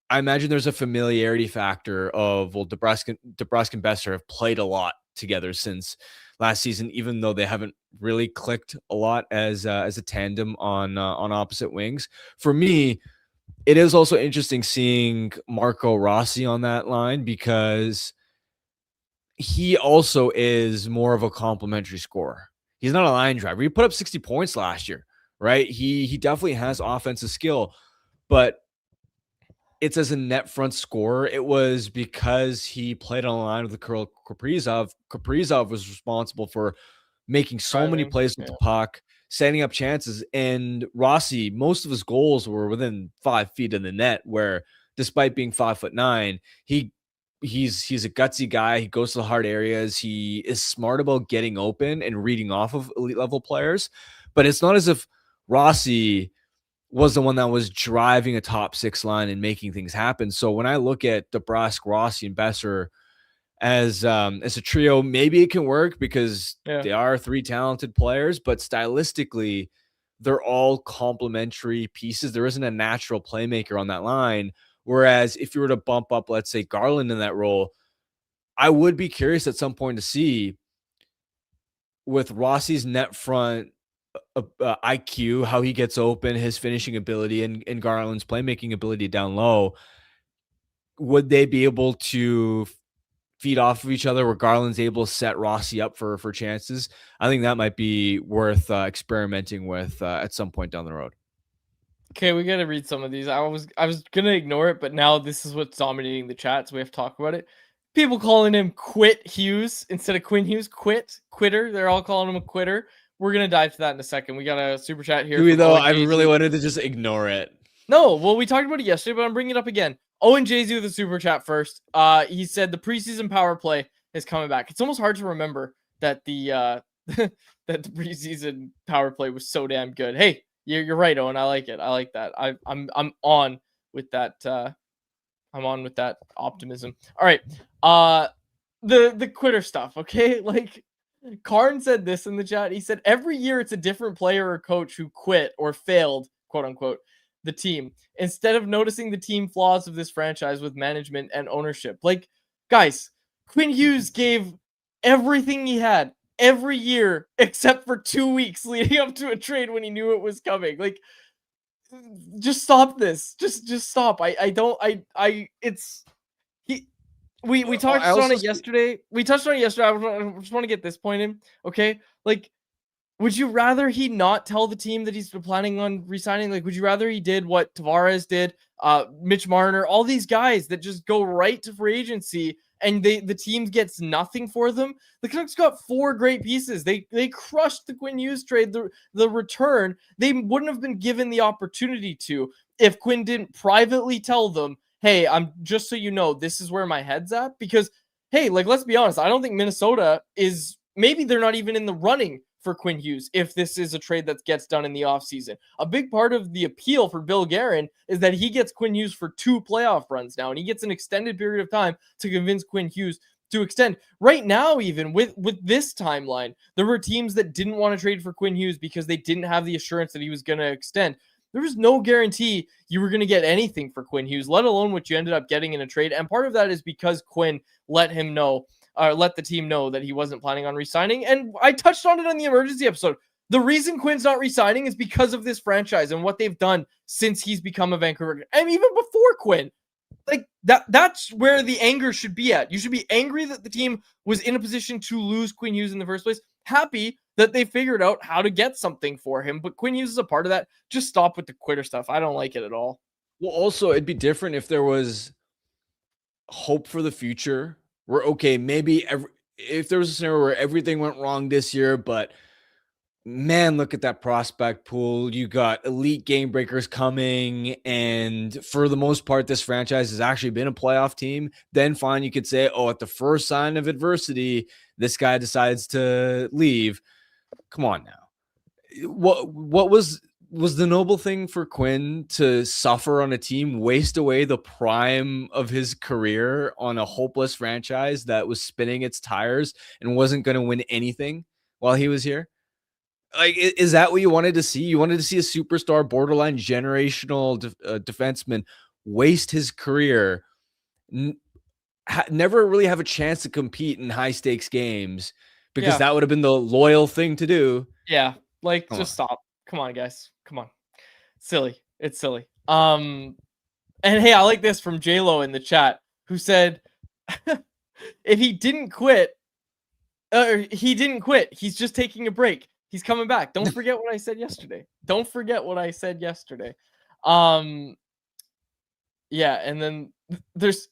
I imagine there's a familiarity factor of, well, DeBrusk and Besser have played a lot together since last season, even though they haven't really clicked a lot as a tandem on opposite wings. For me, it is also interesting seeing Marco Rossi on that line because he also is more of a complementary scorer. He's not a line driver. He put up 60 points last year, right? He definitely has offensive skill, but it's as a net front scorer. It was because he played on a line with the Kaprizov. Kaprizov was responsible for making so many plays with the puck, setting up chances. And Rossi, most of his goals were within 5 feet of the net, where despite being 5'9", he's a gutsy guy. He goes to the hard areas. He is smart about getting open and reading off of elite level players. But it's not as if Rossi was the one that was driving a top 6 line and making things happen. So when I look at DeBrusk, Rossi, and Besser as a trio, maybe it can work because they are 3 talented players, but stylistically, they're all complementary pieces. There isn't a natural playmaker on that line. Whereas if you were to bump up, let's say, Garland in that role, I would be curious at some point to see, with Rossi's net front IQ, how he gets open, his finishing ability, and Garland's playmaking ability down low. Would they be able to feed off of each other where Garland's able to set Rossi up for chances? I think that might be worth experimenting with at some point down the road. Okay, we got to read some of these. I was going to ignore it, but now this is what's dominating the chat, so we have to talk about it. People calling him Quit Hughes instead of Quinn Hughes. Quitter. They're all calling him a quitter. We're going to dive to that in a second. We got a super chat here. I really wanted to just ignore it. No, well, we talked about it yesterday, but I'm bringing it up again. Owen Jay-Z with a super chat first. He said the preseason power play is coming back. It's almost hard to remember that the that the preseason power play was so damn good. Hey, you're right, Owen. I like it. I like that. I'm on with that. I'm on with that optimism. All right. The quitter stuff. Okay, like Karn said this in the chat. He said every year it's a different player or coach who quit or failed, quote unquote, the team, instead of noticing the team flaws of this franchise with management and ownership. Like, guys, Quinn Hughes gave everything he had every year except for 2 weeks leading up to a trade when he knew it was coming. Like, just stop this. Just stop. We touched on it yesterday. I just want to get this point in. Okay. Like, would you rather he not tell the team that he's planning on resigning? Like, would you rather he did what Tavares did, Mitch Marner, all these guys that just go right to free agency and the team gets nothing for them? The Canucks got 4 great pieces. They crushed the Quinn Hughes trade. The return, they wouldn't have been given the opportunity to if Quinn didn't privately tell them, hey, I'm just so you know, this is where my head's at. Because, hey, like, let's be honest, I don't think Minnesota is, maybe they're not even in the running for Quinn Hughes if this is a trade that gets done in the offseason. A big part of the appeal for Bill Guerin is that he gets Quinn Hughes for 2 playoff runs now, and he gets an extended period of time to convince Quinn Hughes to extend. Right now, even with this timeline, there were teams that didn't want to trade for Quinn Hughes because they didn't have the assurance that he was going to extend. there was no guarantee you were going to get anything for Quinn Hughes, let alone what you ended up getting in a trade. And part of that is because Quinn let the team know that he wasn't planning on resigning. And I touched on it on the emergency episode. The reason Quinn's not resigning is because of this franchise and what they've done since he's become a Vancouver. And even before Quinn, like that's where the anger should be at. You should be angry that the team was in a position to lose Quinn Hughes in the first place. Happy that they figured out how to get something for him. But Quinn Hughes is a part of that. Just stop with the quitter stuff. I don't like it at all. Well, also, it'd be different if there was hope for the future. Where, okay, maybe if there was a scenario where everything went wrong this year, but man, look at that prospect pool. You got elite game breakers coming, and for the most part, this franchise has actually been a playoff team. Then fine, you could say, oh, at the first sign of adversity, this guy decides to leave. Come on now. What was the noble thing for Quinn to suffer on a team, waste away the prime of his career on a hopeless franchise that was spinning its tires and wasn't going to win anything while he was here? Like, is that what you wanted to see? You wanted to see a superstar, borderline generational defenseman waste his career, never really have a chance to compete in high stakes games because that would have been the loyal thing to do. Yeah, like just stop. Come on, guys. Come on. Silly. It's silly. And hey, I like this from JLo in the chat, who said, if he didn't quit, he didn't quit. He's just taking a break. He's coming back. Don't forget what I said yesterday. Don't forget what I said yesterday. Yeah, and then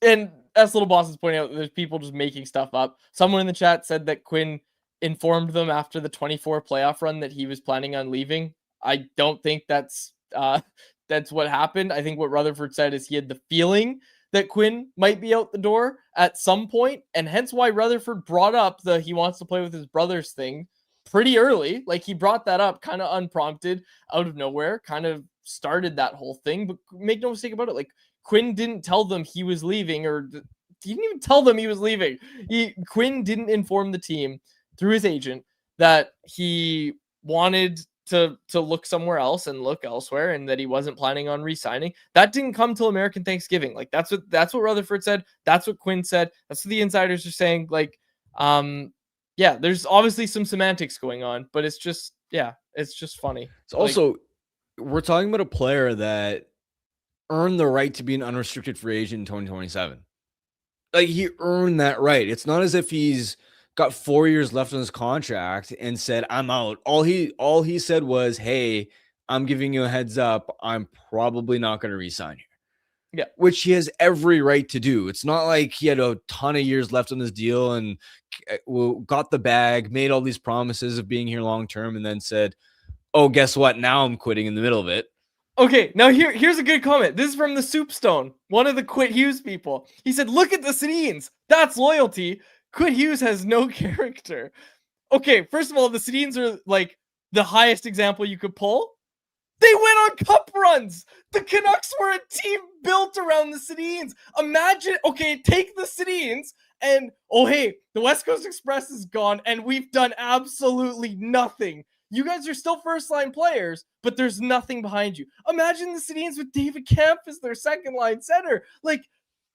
and as Little Boss is pointing out, there's people just making stuff up. Someone in the chat said that Quinn informed them after the 24 playoff run that he was planning on leaving. I don't think that's what happened. I think what Rutherford said is he had the feeling that Quinn might be out the door at some point, and hence why Rutherford brought up the he wants to play with his brothers thing pretty early. Like, he brought that up kind of unprompted, out of nowhere, kind of started that whole thing. But make no mistake about it, like, Quinn didn't tell them he was leaving, or he didn't even tell them he was leaving. Quinn didn't inform the team through his agent that he wanted to look somewhere else and look elsewhere, and that he wasn't planning on re-signing. That didn't come till American Thanksgiving. Like, that's what Rutherford said. That's what Quinn said. That's what the insiders are saying. Like, yeah, there's obviously some semantics going on, but it's just funny. It's also, we're talking about a player that earned the right to be an unrestricted free agent in 2027. Like, he earned that right. It's not as if he's got 4 years left on his contract and said, I'm out. All he said was, hey, I'm giving you a heads up. I'm probably not going to re-sign here. Yeah. Which he has every right to do. It's not like he had a ton of years left on this deal and got the bag, made all these promises of being here long-term, and then said, oh, guess what? Now I'm quitting in the middle of it. Okay, now here's a good comment. This is from the Soupstone, one of the Quinn Hughes people. He said, look at the Sedins. That's loyalty. Quinn Hughes has no character. Okay, first of all, the Sedins are like the highest example you could pull. They went on cup runs. The Canucks were a team built around the Sedins. Imagine, okay, take the Sedins and, oh, hey, the West Coast Express is gone and we've done absolutely nothing. You guys are still first-line players, but there's nothing behind you. Imagine the Sedins with David Kampf as their second-line center. Like,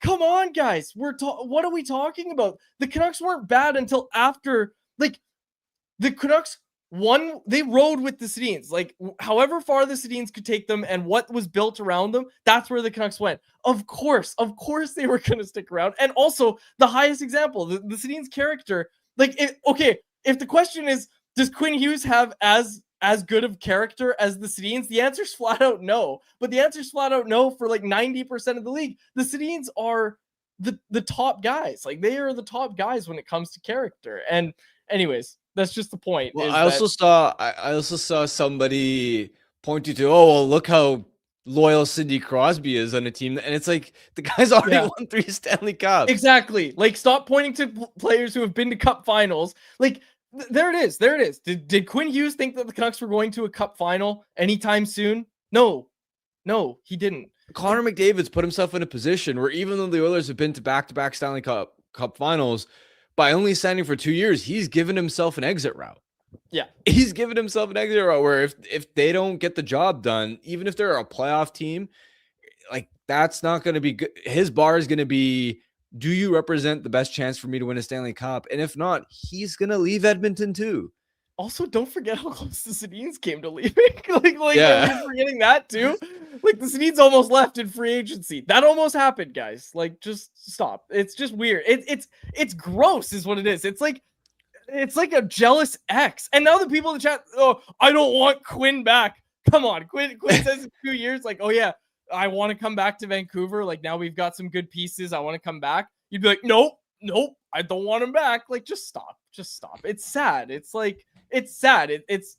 come on, guys. What are we talking about? The Canucks weren't bad until after, like, the Canucks they rode with the Sedins. Like, however far the Sedins could take them and what was built around them, that's where the Canucks went. Of course they were going to stick around. And also, the highest example, the Sedins' character, like, if the question is, does Quinn Hughes have as good of character as the Sedins? The answer's flat out no. But the answer's flat out no for like 90% of the league. The Sedins are the top guys. Like, they are the top guys when it comes to character. And anyways, that's just the point. Well, I also saw somebody pointing to, oh, well, look how loyal Sidney Crosby is on a team, and it's like the guy's already won 3 Stanley Cups. Exactly. Like, stop pointing to players who have been to Cup finals. Like, there it is. Did Quinn Hughes think that the Canucks were going to a Cup final anytime soon? No, he didn't. Connor McDavid's put himself in a position where, even though the Oilers have been to back-to-back Stanley Cup finals, by only signing for 2 years, he's given himself an exit route. Yeah. He's given himself an exit route where if they don't get the job done, even if they're a playoff team, like that's not going to be good. His bar is going to be, do you represent the best chance for me to win a Stanley Cup? And if not, he's going to leave Edmonton too. Also, don't forget how close the Sedins came to leaving. like Yeah. are we forgetting that too? Like the Sedins almost left in free agency. That almost happened, guys. Like, just stop. It's just weird. It's gross, is what it is. It's like a jealous ex. And now the people in the chat, oh, I don't want Quinn back. Come on, Quinn says in 2 years, like, oh yeah, I want to come back to Vancouver. Like now we've got some good pieces. I want to come back. You'd be like, nope, I don't want him back. Like, just stop. It's sad. It's like, it's sad. It's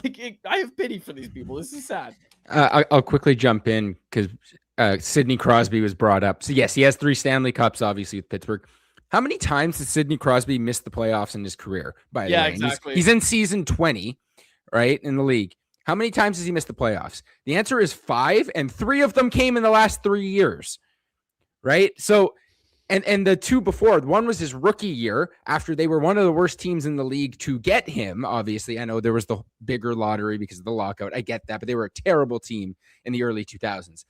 like, I have pity for these people. This is sad. I'll quickly jump in because Sidney Crosby was brought up. So yes, he has 3 Stanley Cups, obviously, with Pittsburgh. How many times has Sidney Crosby missed the playoffs in his career? By the way, exactly. He's in season 20, right, in the league. How many times has he missed the playoffs? The answer is 5, and 3 of them came in the last 3 years, right? So, and the 2 before, one was his rookie year after they were one of the worst teams in the league to get him. Obviously, I know there was the bigger lottery because of the lockout. I get that, but they were a terrible team in the early 2000s.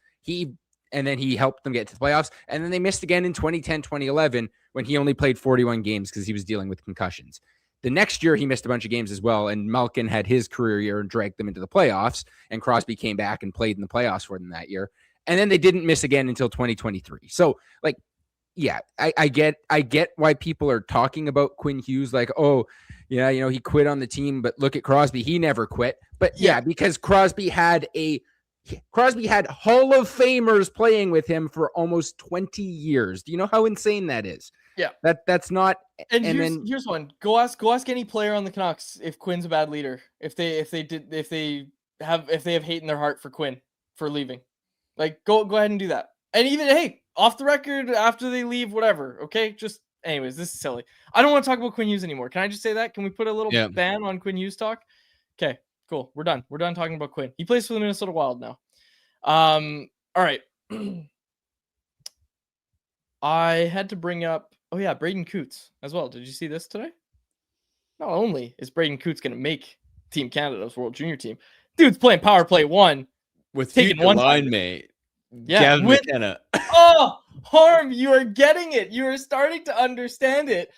And then he helped them get to the playoffs. And then they missed again in 2010, 2011 when he only played 41 games because he was dealing with concussions. The next year, he missed a bunch of games as well. And Malkin had his career year and dragged them into the playoffs. And Crosby came back and played in the playoffs for them that year. And then they didn't miss again until 2023. So, like, yeah, I get why people are talking about Quinn Hughes. Like, oh, yeah, you know, he quit on the team. But look at Crosby. He never quit. But yeah, because Crosby had Hall of Famers playing with him for almost 20 years. Do you know how insane that is? Yeah. That's not. And here's one. Go ask any player on the Canucks if Quinn's a bad leader. If they have hate in their heart for Quinn for leaving. Like, go ahead and do that. And even, hey, off the record after they leave, whatever. Okay, just anyways, this is silly. I don't want to talk about Quinn Hughes anymore. Can I just say that? Can we put a little ban on Quinn Hughes talk? Okay. Cool. We're done. We're done talking about Quinn. He plays for the Minnesota Wild now. All right. I had to bring up, Braden Coots as well. Did you see this today? Not only is Braden Coots going to make Team Canada's World Junior team, dude's playing power play 1 with future line mate. Gavin McKenna. Oh, Harm, you are getting it. You are starting to understand it.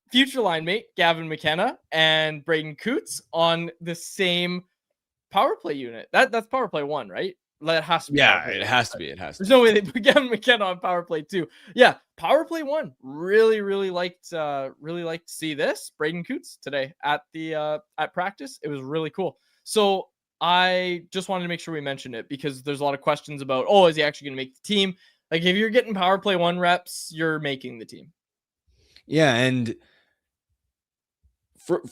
Future line mate Gavin McKenna and Braden Coots on the same power play unit. That's power play 1, right? That has to be. Yeah, it has to be. There's no way they put Gavin McKenna on power play 2. Yeah, power play 1. Really liked to see this. Braden Coots today at the at practice. It was really cool. So I just wanted to make sure we mentioned it because there's a lot of questions about, is he actually going to make the team? Like, if you're getting power play 1 reps, you're making the team. Yeah, and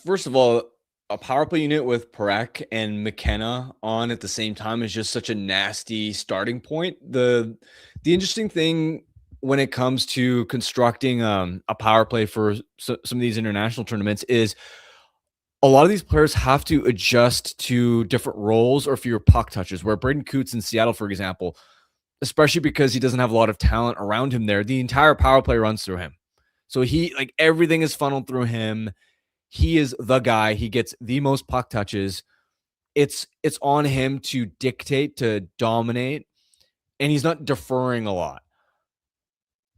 first of all, a power play unit with Parekh and McKenna on at the same time is just such a nasty starting point. The interesting thing when it comes to constructing a power play for some of these international tournaments is a lot of these players have to adjust to different roles or fewer puck touches, where Braden Coots in Seattle, for example, especially because he doesn't have a lot of talent around him there, the entire power play runs through him. So everything is funneled through him. He is the guy. He gets the most puck touches. It's on him to dictate, to dominate, and he's not deferring a lot.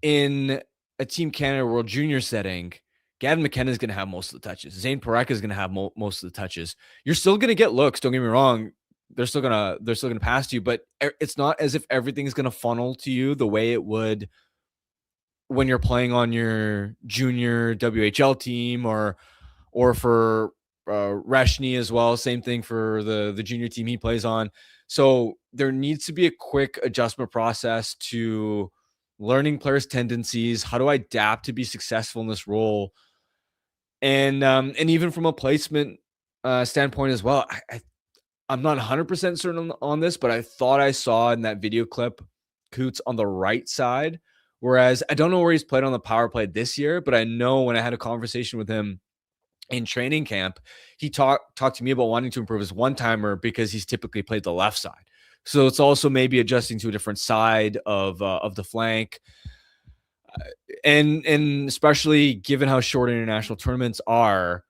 In a Team Canada World Junior setting, Gavin McKenna is going to have most of the touches. Zane Parekh is going to have most of the touches. You're still going to get looks. Don't get me wrong. They're still going to pass you, but it's not as if everything is going to funnel to you the way it would when you're playing on your junior WHL team or for Reshny as well. Same thing for the junior team he plays on. So there needs to be a quick adjustment process to learning players' tendencies. How do I adapt to be successful in this role? And even from a placement standpoint as well, I'm not 100% certain on this, but I thought I saw in that video clip Coots on the right side, whereas I don't know where he's played on the power play this year, but I know when I had a conversation with him in training camp, he talked to me about wanting to improve his one-timer because he's typically played the left side. So it's also maybe adjusting to a different side of the flank. And especially given how short international tournaments are,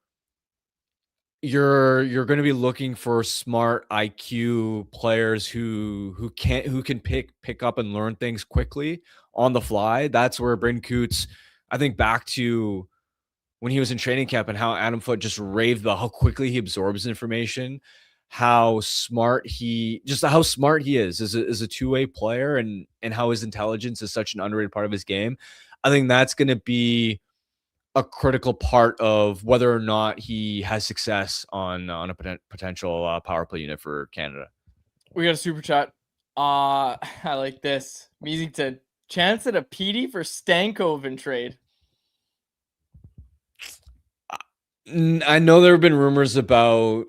you're going to be looking for smart IQ players who can pick up and learn things quickly on the fly. That's where Bryn Coots, I think back to when he was in training camp and how Adam Foote just raved about how quickly he absorbs information, how smart he is as a two-way player, and how his intelligence is such an underrated part of his game. I think that's going to be a critical part of whether or not he has success on a potential power play unit for Canada. We got a super chat. I like this. Measington, chance at a PD for Stankoven trade. I know there have been rumors about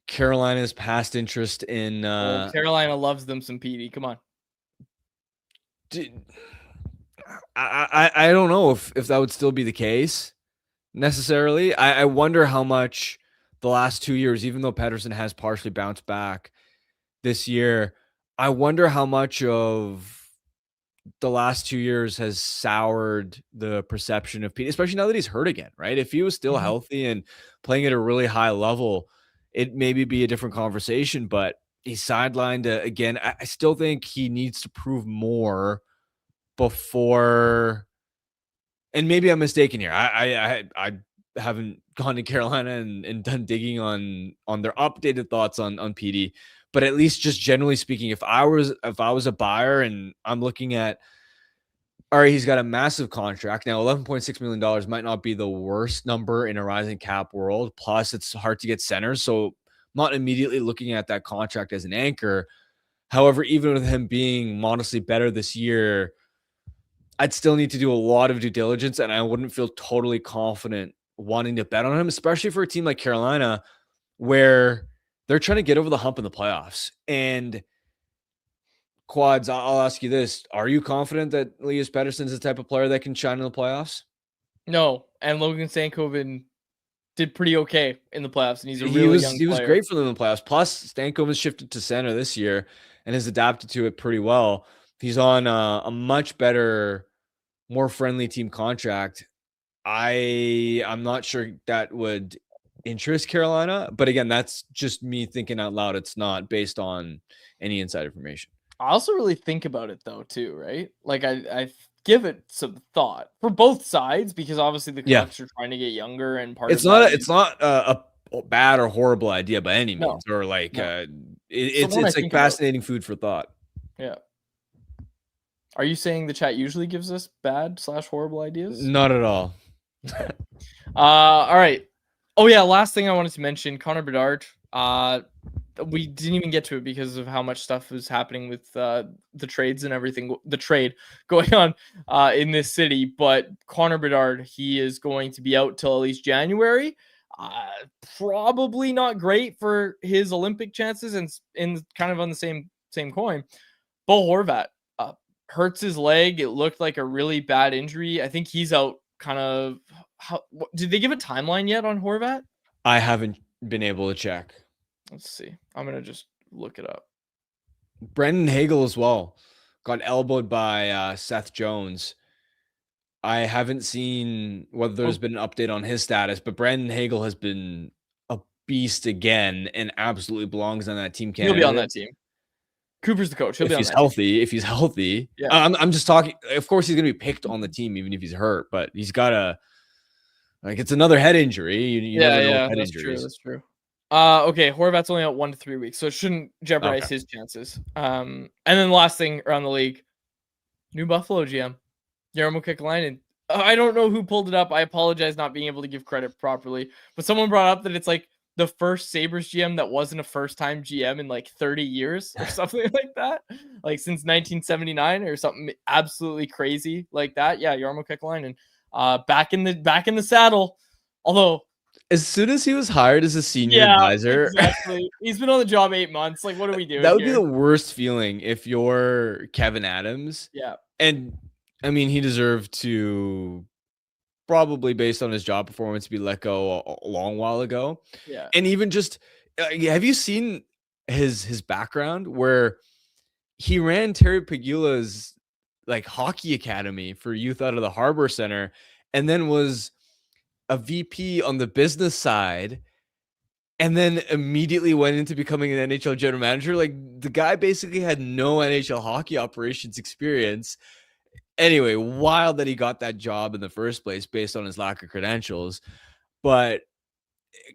Carolina's past interest in Carolina loves them some PD. Come on. I don't know if that would still be the case necessarily. I wonder how much the last 2 years, even though Paterson has partially bounced back this year, I wonder how much of the last 2 years has soured the perception of Pete, especially now that he's hurt again, right? If he was still healthy and playing at a really high level, it maybe be a different conversation, but he's sidelined again. I still think he needs to prove more before, and maybe I'm mistaken here. I haven't gone to Carolina and done digging on their updated thoughts on PD, but at least just generally speaking, if I was a buyer and I'm looking at, all right, he's got a massive contract now. $11.6 million might not be the worst number in a rising cap world. Plus, it's hard to get centers, so I'm not immediately looking at that contract as an anchor. However, even with him being modestly better this year, I'd still need to do a lot of due diligence, and I wouldn't feel totally confident wanting to bet on him, especially for a team like Carolina, where they're trying to get over the hump in the playoffs. And Quads, I'll ask you this. Are you confident that Elias Patterson is the type of player that can shine in the playoffs? No, and Logan Stankoven did pretty okay in the playoffs, and he's a really young player. He was great for them in the playoffs. Plus, Stankoven shifted to center this year and has adapted to it pretty well. He's on a much better, more friendly team contract. I'm not sure that would interest Carolina, but again, that's just me thinking out loud. It's not based on any inside information. I also really think about it though, too, right? Like I give it some thought for both sides, because obviously the Canucks are trying to get younger, and it's not a bad or horrible idea by any means, or like it's like fascinating food for thought. Yeah. Are you saying the chat usually gives us bad/horrible ideas? Not at all. All right. Oh yeah, last thing I wanted to mention, Connor Bedard. We didn't even get to it because of how much stuff was happening with the trades and everything, the trade going on in this city. But Connor Bedard, he is going to be out till at least January. Probably not great for his Olympic chances, and in kind of on the same coin. Bo Horvat hurts his leg. It looked like a really bad injury. I think he's out kind of. Did they give a timeline yet on Horvat? I haven't been able to check. Let's see. I'm going to just look it up. Brendan Hagel as well got elbowed by Seth Jones. I haven't seen whether there's been an update on his status, but Brendan Hagel has been a beast again and absolutely belongs on that team. He'll be on that team. Cooper's the coach. He'll be on that team. If he's healthy. Yeah. I'm just talking. Of course, he's going to be picked on the team, even if he's hurt, but he's got to, like, it's another head injury. You never know head injuries. That's true. Okay, Horvat's only out 1 to 3 weeks, so it shouldn't jeopardize his chances. And then the last thing around the league, new Buffalo GM, Jarmo Kekalainen. I don't know who pulled it up. I apologize not being able to give credit properly, but someone brought up that it's like the first Sabres GM that wasn't a first-time GM in like 30 years or something like that, like since 1979 or something absolutely crazy like that. Yeah, Jarmo Kekalainen, back in the saddle, although. As soon as he was hired as a senior advisor, exactly. He's been on the job 8 months. Like, what are we doing? That would be the worst feeling if you're Kevin Adams. Yeah. And I mean, he deserved to, probably based on his job performance, be let go a long while ago. Yeah. And even just, have you seen his background where he ran Terry Pegula's like hockey academy for youth out of the Harbor Center, and then was a VP on the business side, and then immediately went into becoming an NHL general manager. Like, the guy basically had no NHL hockey operations experience. Anyway, wild that he got that job in the first place based on his lack of credentials. But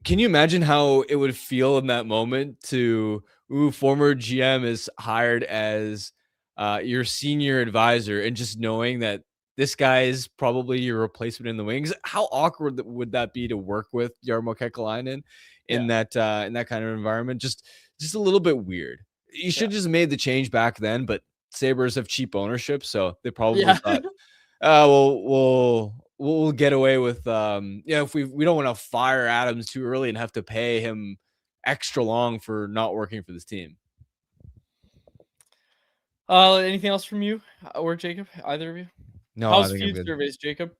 can you imagine how it would feel in that moment to, former GM is hired as your senior advisor, and just knowing that this guy is probably your replacement in the wings? How awkward would that be to work with Jarmo Kekalainen in that kind of environment? Just a little bit weird. You should just made the change back then, but Sabres have cheap ownership, so they probably thought, we'll get away with if we don't want to fire Adams too early and have to pay him extra long for not working for this team. Anything else from you or Jacob? Either of you? No, How's feud surveys, Jacob?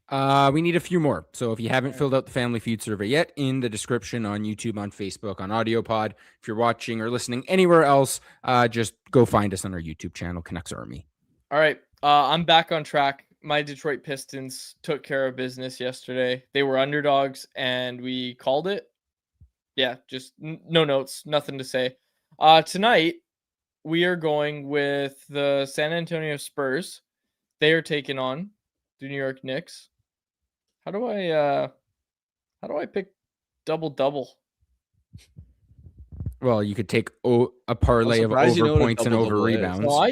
We need a few more. So if you haven't filled out the Family Feud survey yet, in the description on YouTube, on Facebook, on AudioPod, if you're watching or listening anywhere else, just go find us on our YouTube channel, Canucks Army. All right. I'm back on track. My Detroit Pistons took care of business yesterday. They were underdogs, and we called it. Yeah, just no notes, nothing to say. Tonight, we are going with the San Antonio Spurs. They are taking on the New York Knicks. How do I pick double? Well, you could take a parlay of over points and over rebounds. No, I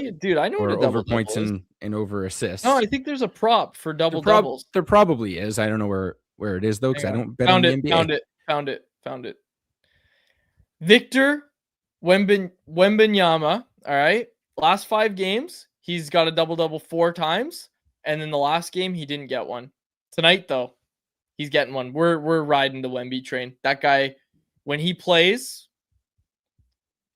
know what a over points and over assists. No, I think there's a prop for doubles. There probably is. I don't know where it is though, because I don't bet on the NBA. Found it. Victor Wembanyama. All right. Last 5 games, he's got a double 4 times, and then the last game he didn't get one. Tonight though, he's getting one. We're riding the Wemby train. That guy, when he plays,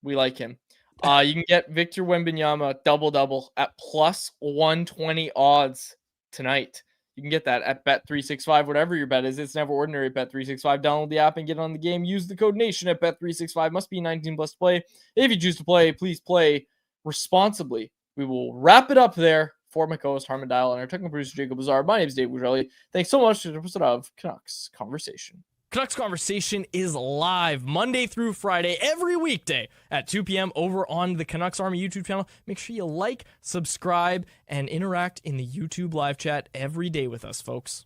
we like him. You can get Victor Wembanyama double at plus 120 odds tonight. You can get that at Bet365, whatever your bet is. It's never ordinary at Bet365. Download the app and get on the game. Use the code NATION at Bet365. Must be 19 plus to play. If you choose to play, please play responsibly. We will wrap it up there. For my co-host Harmon Dial and our technical producer Jacob Lazar, my name is Dave Bujarelli. Thanks so much to the episode of Canucks Conversation. Canucks Conversation is live Monday through Friday, every weekday at 2 p.m. over on the Canucks Army YouTube channel. Make sure you like, subscribe, and interact in the YouTube live chat every day with us, folks.